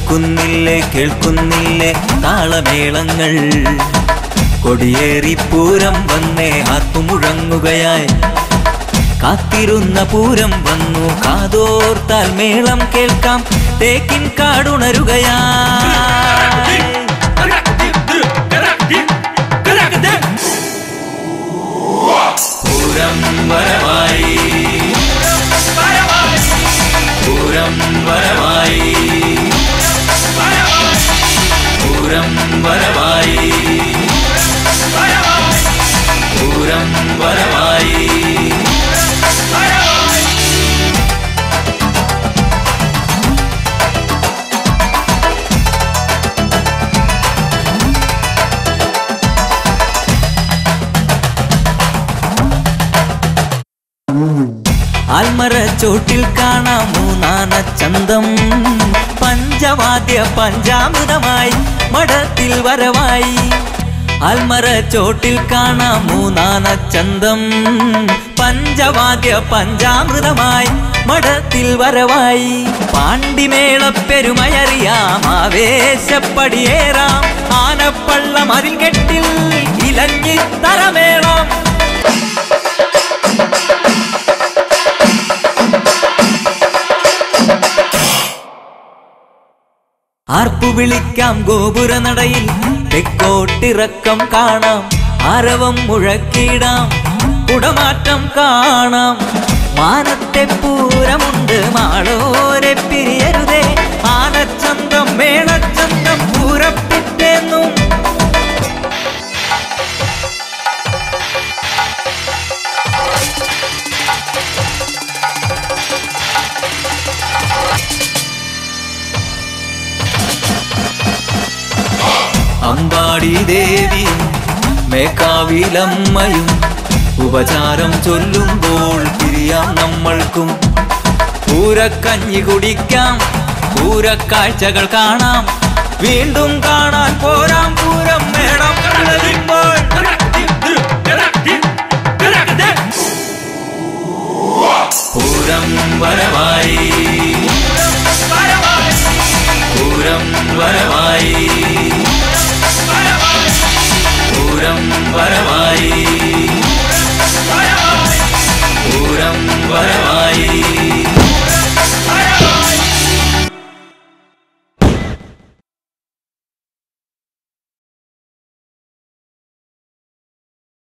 കേൾക്കുന്നില്ലേ താളമേളങ്ങൾ കൊടിയേറി പൂരം വന്നേ ആർത്തുമുഴങ്ങുകയായി കാത്തിരുന്ന പൂരം വന്നു കാതോർത്താൽ മേളം കേൾക്കാം തേക്കിൻ കാടുണരുകയായി പൂരം വരവായി പൂരം വരവായി പൂരം വരവായി പൂരം വരവായി ആൽമരച്ചോട്ടിൽ കാണാം മൂന്നാന ചന്തം പഞ്ചവാദ്യ പഞ്ചാമൃതമായി മഠത്തിൽ വരവായി ആൽമരച്ചോട്ടിൽ കാണാം മൂന്നാന ചന്തം പഞ്ചവാദ്യ പഞ്ചാമൃതമായി മഠത്തിൽ വരവായി പാണ്ടിമേള പെരുമയറിയാം ആവേശപ്പടിയേറാം ആനപ്പള്ളം അതിൽ കെട്ടിൽ ഇലഞ്ഞിത്തറമേളം ആർപ്പു വിളിക്കാം ഗോപുരനടയിൽ തെക്കോട്ടിറക്കം കാണാം ആരവം മുഴക്കിടാം കുടമാറ്റം കാണാം മാനത്തെ പൂരമുണ്ട് മാളോരെ പിരിയരുതേ ആനച്ചന്തം മേളച്ചന്തം പൂരപ്പിറ്റേന്നും അമ്പാടി ദേവിയും മേക്കാവിലമ്മയും ഉപചാരം ചൊല്ലുമ്പോൾ പിരിയാം നമ്മൾക്കും പൂരക്കഞ്ഞി കുടിക്കാം പൂരക്കാഴ്ചകൾ കാണാം വീണ്ടും കാണാൻ പോരാം പൂരം മേളം പൂരം വരവായി